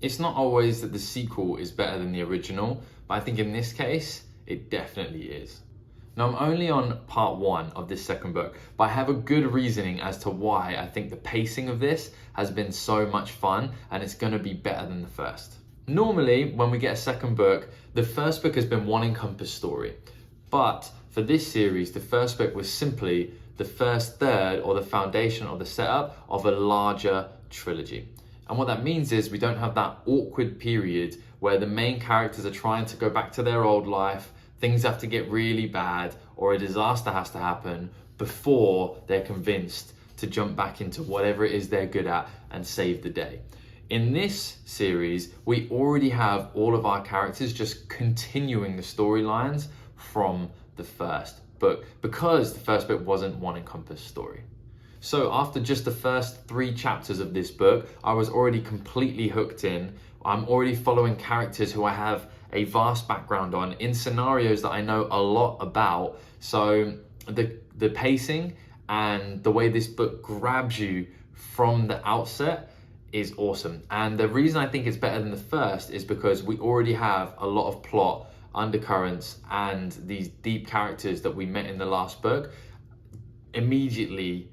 It's not always that the sequel is better than the original, but I think in this case, it definitely is. Now, I'm only on part 1 of this second book, but I have a good reasoning as to why I think the pacing of this has been so much fun and it's going to be better than the first. Normally, when we get a second book, the first book has been one encompass story. But for this series, the first book was simply the first third or the foundation or the setup of a larger trilogy. And what that means is we don't have that awkward period where the main characters are trying to go back to their old life, things have to get really bad, or a disaster has to happen before they're convinced to jump back into whatever it is they're good at and save the day. In this series, we already have all of our characters just continuing the storylines from the first book because the first book wasn't one encompass story. So after just the first 3 chapters of this book, I was already completely hooked in. I'm already following characters who I have a vast background on in scenarios that I know a lot about. So the pacing and the way this book grabs you from the outset is awesome. And the reason I think it's better than the first is because we already have a lot of plot undercurrents and these deep characters that we met in the last book immediately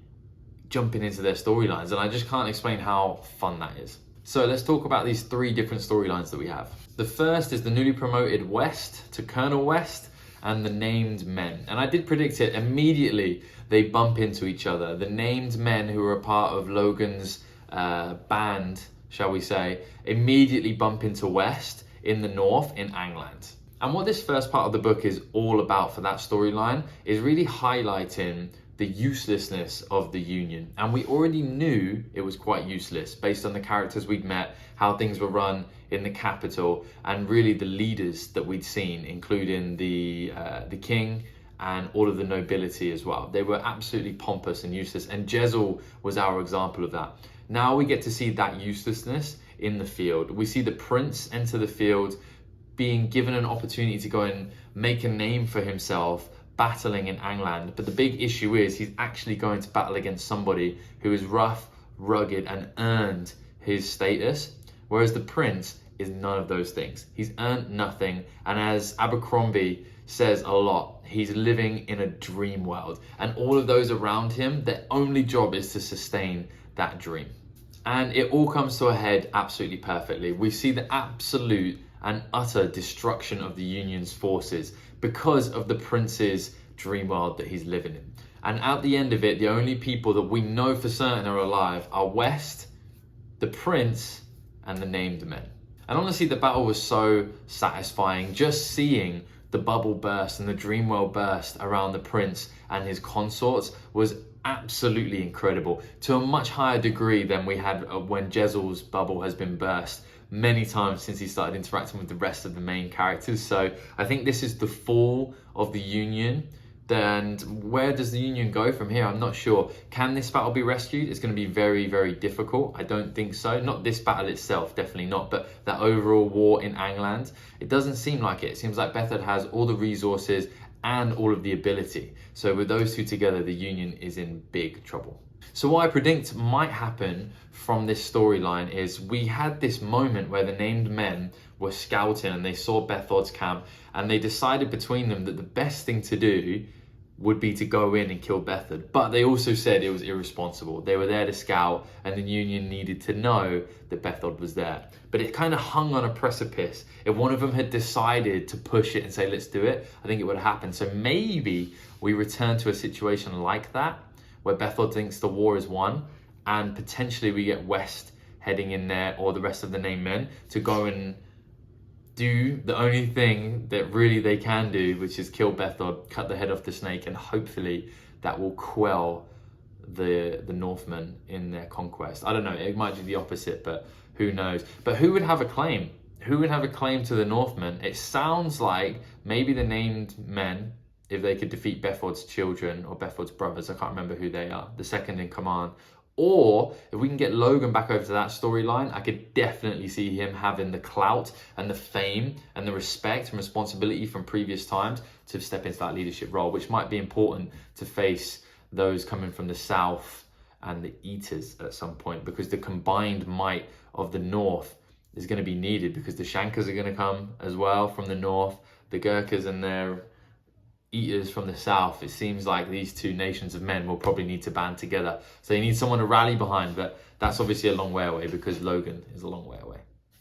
jumping into their storylines, and I just can't explain how fun that is. So let's talk about these 3 different storylines that we have. The first is the newly promoted West to Colonel West and the named men. And I did predict it immediately. They bump into each other. The named men who are a part of Logan's band, shall we say, immediately bump into West in the north in Angland. And what this first part of the book is all about for that storyline is really highlighting the uselessness of the Union. And we already knew it was quite useless based on the characters we'd met, how things were run in the capital, and really the leaders that we'd seen, including the king and all of the nobility as well. They were absolutely pompous and useless, and Jezal was our example of that. Now we get to see that uselessness in the field. We see the prince enter the field, being given an opportunity to go and make a name for himself, battling in Angland. But the big issue is he's actually going to battle against somebody who is rough, rugged, and earned his status, whereas the prince is none of those things. He's earned nothing, and as Abercrombie says a lot, he's living in a dream world, and all of those around him, their only job is to sustain that dream. And it all comes to a head absolutely perfectly. We see the absolute and utter destruction of the Union's forces because of the prince's dream world that he's living in. And at the end of it, the only people that we know for certain are alive are West, the prince, and the named men. And honestly, the battle was so satisfying. Just seeing the bubble burst and the dream world burst around the prince and his consorts was absolutely incredible, to a much higher degree than we had when Jezal's bubble has been burst many times since he started interacting with the rest of the main characters. So I think this is the fall of the Union. And where does the Union go from here? I'm not sure. Can this battle be rescued? It's going to be very, very difficult. I don't think so. Not this battle itself, definitely not, but that overall war in Angland. It doesn't seem like it. It seems like Bethard has all the resources and all of the ability. So with those two together, the Union is in big trouble. So what I predict might happen from this storyline is we had this moment where the named men were scouting and they saw Bethard's camp, and they decided between them that the best thing to do would be to go in and kill Bethard. But they also said it was irresponsible. They were there to scout, and the Union needed to know that Bethard was there. But it kind of hung on a precipice. If one of them had decided to push it and say, let's do it, I think it would have happened. So maybe we return to a situation like that, where Bethard thinks the war is won, and potentially we get West heading in there, or the rest of the named men, to go and do the only thing that really they can do, which is kill Bethard, cut the head off the snake, and hopefully that will quell the Northmen in their conquest. I don't know, it might be the opposite, but who knows? But who would have a claim? Who would have a claim to the Northmen? It sounds like maybe the named men, if they could defeat Bethard's children or Bethard's brothers, I can't remember who they are, the second in command. Or if we can get Logan back over to that storyline, I could definitely see him having the clout and the fame and the respect and responsibility from previous times to step into that leadership role, which might be important to face those coming from the south and the Eaters at some point, because the combined might of the north is going to be needed, because the Shankas are going to come as well from the north, the Gurkhas and their eaters from the south. It seems like these two nations of men will probably need to band together. So you need someone to rally behind, but that's obviously a long way away because Logan is a long way away.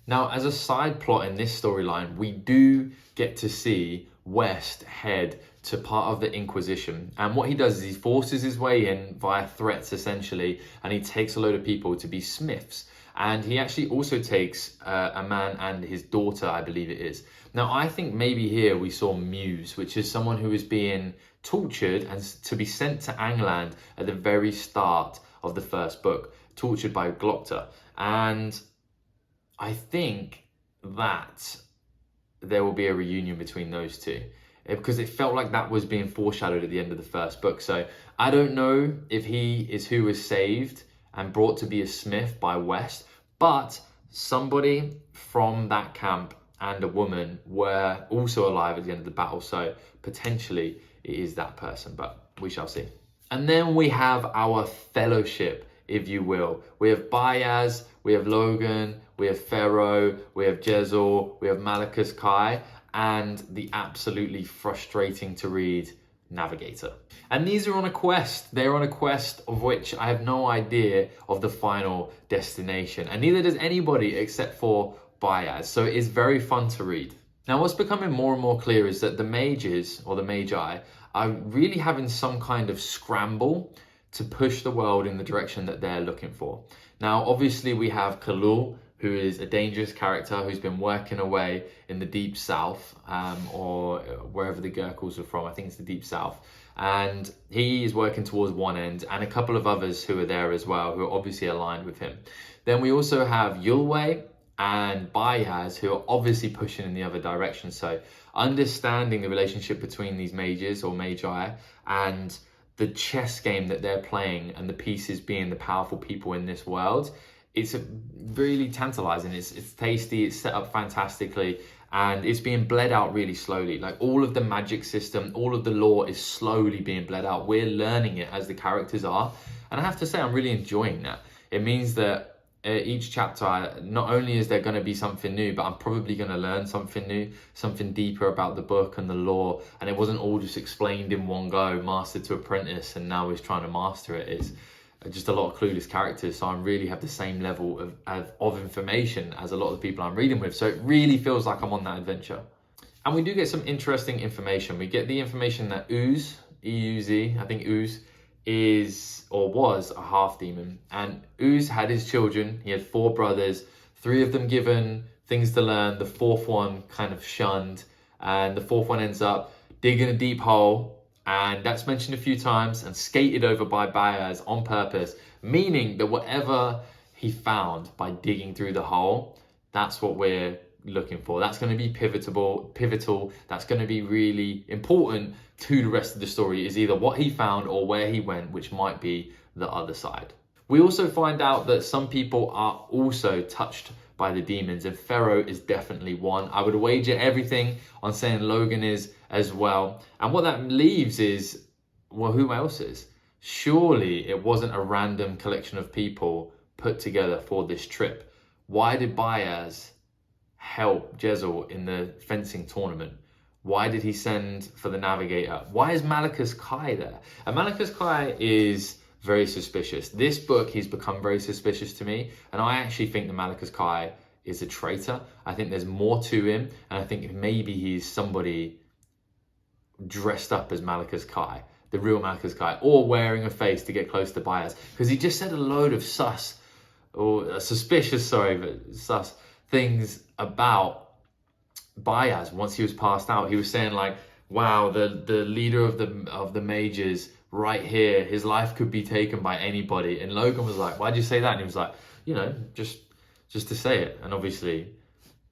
Now, as a side plot in this storyline, we do get to see West head to part of the Inquisition. And what he does is he forces his way in via threats, essentially, and he takes a load of people to be smiths. And he actually also takes a man and his daughter, I believe it is. Now, I think maybe here we saw Muse, which is someone who is being tortured and to be sent to Angland at the very start of the first book, tortured by Glokta. And I think that there will be a reunion between those two, because it felt like that was being foreshadowed at the end of the first book. So I don't know if he is who was saved and brought to be a smith by West, but somebody from that camp and a woman were also alive at the end of the battle. So potentially it is that person, but we shall see. And then we have our fellowship, if you will. We have Bayaz, we have Logan, we have Pharaoh, we have Jezal, we have Malachus Kai, and the absolutely frustrating to read Navigator. And these are on a quest. They're on a quest of which I have no idea of the final destination, and neither does anybody except for Bayaz. So it is very fun to read. Now, what's becoming more and more clear is that the mages, or the magi, are really having some kind of scramble to push the world in the direction that they're looking for. Now, obviously we have Khalul, who is a dangerous character who's been working away in the deep south, or wherever the Gurkhals are from. I think it's the deep south. And he is working towards one end, and a couple of others who are there as well, who are obviously aligned with him. Then we also have Yulway and Bayaz, who are obviously pushing in the other direction. So understanding the relationship between these mages or magi and the chess game that they're playing, and the pieces being the powerful people in this world, it's really tantalizing. It's tasty, it's set up fantastically, and it's being bled out really slowly. Like, all of the magic system, all of the lore is slowly being bled out. We're learning it as the characters are, and I have to say I'm really enjoying that. It means that each chapter, not only is there going to be something new, but I'm probably going to learn something new, something deeper about the book and the lore. And it wasn't all just explained in one go, master to apprentice, and now he's trying to master it. It's just a lot of clueless characters. So I really have the same level of information as a lot of the people I'm reading with. So it really feels like I'm on that adventure. And we do get some interesting information. We get the information that Uz, E-U-Z, I think Uz, is or was a half demon, and Uz had his children. He had 4 brothers, 3 of them given things to learn, the 4th one kind of shunned, and the 4th one ends up digging a deep hole, and that's mentioned a few times, and skated over by Bayaz on purpose, meaning that whatever he found by digging through the hole, that's what we're looking for. That's going to be pivotal. That's going to be really important to the rest of the story, is either what he found or where he went, which might be the other side. We also find out that some people are also touched by the demons, and Pharaoh is definitely one. I would wager everything on saying Logan is as well. And what that leaves is, well, who else is? Surely it wasn't a random collection of people put together for this trip. Why did Bayaz help Jezal in the fencing tournament? Why did he send for the navigator? Why is Malachus Kai there? And Malachus Kai is very suspicious. This book, he's become very suspicious to me, and I actually think that Malachus Kai is a traitor. I think there's more to him, and I think maybe he's somebody dressed up as Malachus Kai, the real Malachus Kai, or wearing a face to get close to Bayaz, because he just said a load of sus things about Bayaz once he was passed out. He was saying like, wow, the leader of the mages right here, his life could be taken by anybody. And Logan was like, why'd you say that? And he was like, you know, just to say it. And obviously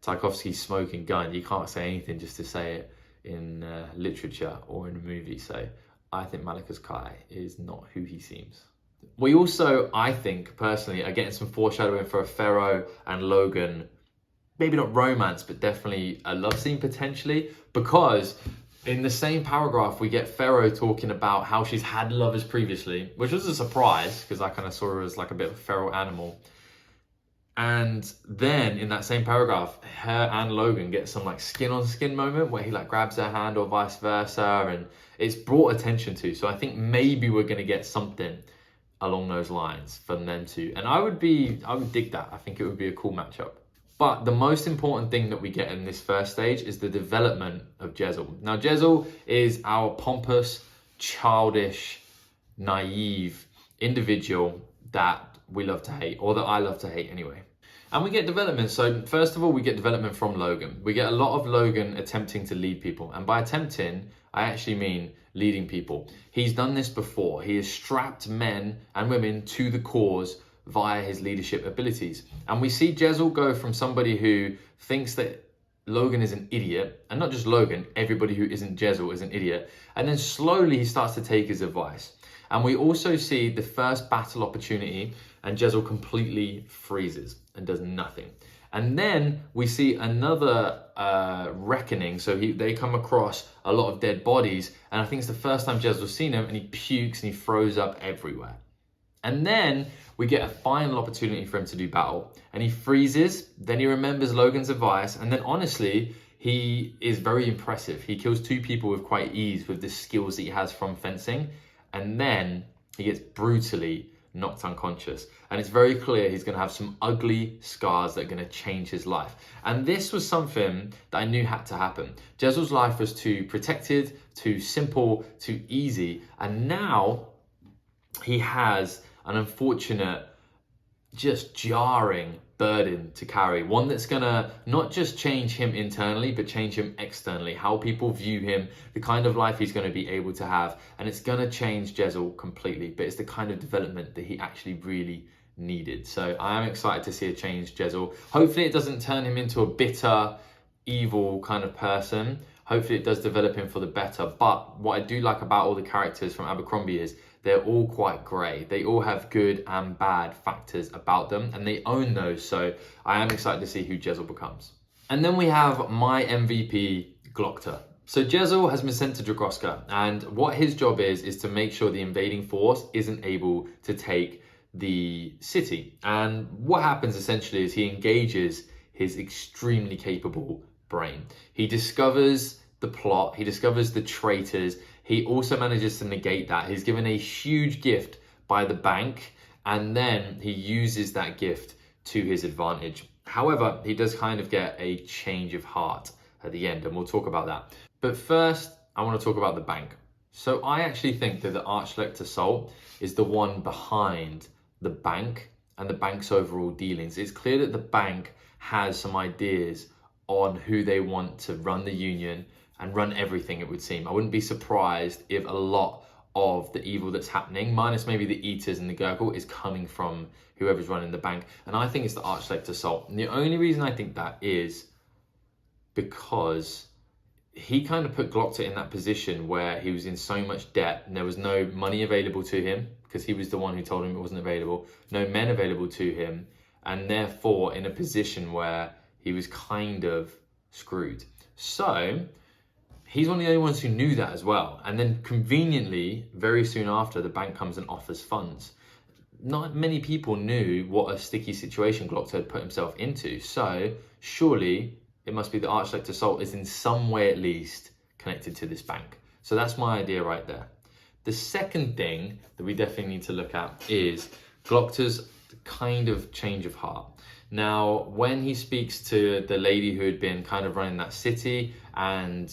Tarkovsky's smoking gun, you can't say anything just to say it in literature or in a movie. So I think Malachus Kai is not who he seems. We also, I think personally, are getting some foreshadowing for a Pharaoh and Logan, maybe not romance, but definitely a love scene potentially, because in the same paragraph, we get Pharaoh talking about how she's had lovers previously, which was a surprise because I kind of saw her as like a bit of a feral animal. And then in that same paragraph, her and Logan get some like skin on skin moment where he like grabs her hand or vice versa, and it's brought attention to. So I think maybe we're gonna get something along those lines from them two. And I would dig that. I think it would be a cool matchup. But the most important thing that we get in this first stage is the development of Jezal. Now, Jezal is our pompous, childish, naive individual that we love to hate, or that I love to hate anyway. And we get development. So first of all, we get development from Logan. We get a lot of Logan attempting to lead people. And by attempting, I actually mean leading people. He's done this before. He has strapped men and women to the cause via his leadership abilities. And we see Jezal go from somebody who thinks that Logan is an idiot, and not just Logan, everybody who isn't Jezal is an idiot. And then slowly he starts to take his advice. And we also see the first battle opportunity, and Jezal completely freezes and does nothing. And then we see another reckoning. So they come across a lot of dead bodies, and I think it's the first time Jezal's seen him, and he pukes and he throws up everywhere. And then we get a final opportunity for him to do battle, and he freezes. Then he remembers Logan's advice, and then honestly, he is very impressive. He kills 2 people with quite ease with the skills that he has from fencing, and then he gets brutally knocked unconscious. And it's very clear he's going to have some ugly scars that are going to change his life. And this was something that I knew had to happen. Jezal's life was too protected, too simple, too easy, and now he has an unfortunate, just jarring burden to carry. One that's gonna not just change him internally, but change him externally. How people view him, the kind of life he's gonna be able to have. And it's gonna change Jezal completely, but it's the kind of development that he actually really needed. So I am excited to see a change Jezal. Hopefully it doesn't turn him into a bitter, evil kind of person. Hopefully it does develop him for the better. But what I do like about all the characters from Abercrombie is they're all quite grey. They all have good and bad factors about them, and they own those. So I am excited to see who Jezal becomes. And then we have my MVP, Glokta. So Jezal has been sent to Dragoska, and what his job is to make sure the invading force isn't able to take the city. And what happens essentially is he engages his extremely capable brain. He discovers the plot, he discovers the traitors. He also manages to negate that. He's given a huge gift by the bank, and then he uses that gift to his advantage. However, he does kind of get a change of heart at the end, and we'll talk about that. But first, I want to talk about the bank. So I actually think that the Archlector Salt is the one behind the bank and the bank's overall dealings. It's clear that the bank has some ideas on who they want to run the union and run everything, it would seem. I wouldn't be surprised if a lot of the evil that's happening, minus maybe the Eaters and the Gurgle, is coming from whoever's running the bank. And I think it's the Archlector Salt. And the only reason I think that is because he kind of put Glokta in that position where he was in so much debt and there was no money available to him, because he was the one who told him it wasn't available, no men available to him, and therefore in a position where he was kind of screwed. So he's one of the only ones who knew that as well. And then conveniently, very soon after, the bank comes and offers funds. Not many people knew what a sticky situation Glokta had put himself into. So surely it must be the Archlector Salt is in some way at least connected to this bank. So that's my idea right there. The second thing that we definitely need to look at is Glokta's kind of change of heart. Now, when he speaks to the lady who had been kind of running that city and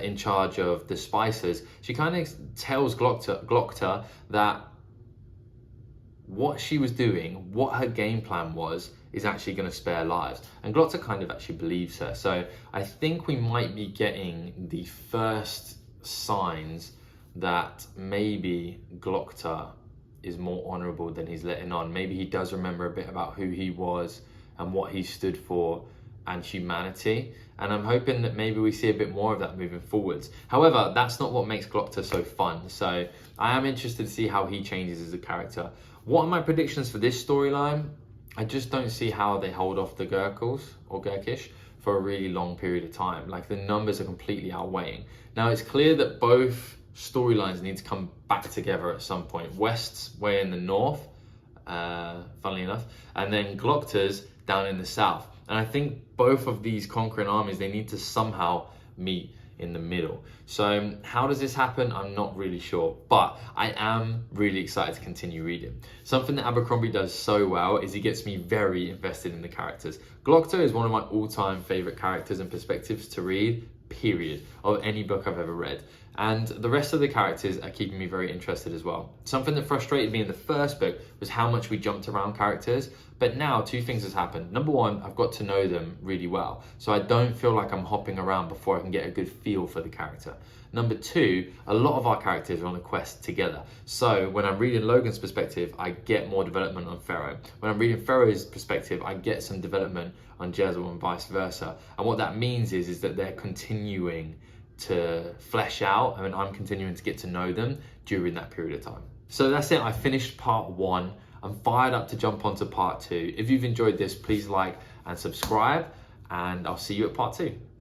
in charge of the spicers, she kind of tells Glokta that what she was doing, what her game plan was, is actually going to spare lives. And Glokta kind of actually believes her. So I think we might be getting the first signs that maybe Glokta is more honourable than he's letting on. Maybe he does remember a bit about who he was and what he stood for and humanity. And I'm hoping that maybe we see a bit more of that moving forwards. However, that's not what makes Glokta so fun. So I am interested to see how he changes as a character. What are my predictions for this storyline? I just don't see how they hold off the Gurkles or Gurkish for a really long period of time. Like, the numbers are completely outweighing. Now, it's clear that both storylines need to come back together at some point. West's way in the north, funnily enough, and then Glokta's down in the south. And I think both of these conquering armies, they need to somehow meet in the middle. So how does this happen? I'm not really sure, but I am really excited to continue reading. Something that Abercrombie does so well is he gets me very invested in the characters. Glokta is one of my all-time favorite characters and perspectives to read, period, of any book I've ever read. And the rest of the characters are keeping me very interested as well. Something that frustrated me in the first book was how much we jumped around characters, but now two things has happened. Number one, I've got to know them really well, so I don't feel like I'm hopping around before I can get a good feel for the character. Number two, a lot of our characters are on a quest together. So when I'm reading Logan's perspective, I get more development on Pharaoh. When I'm reading Pharaoh's perspective, I get some development on Jezebel and vice versa. And what that means is that they're continuing to flesh out, and I'm continuing to get to know them during that period of time. So that's it, I finished part 1. I'm fired up to jump onto part 2. If you've enjoyed this, please like and subscribe, and I'll see you at part 2.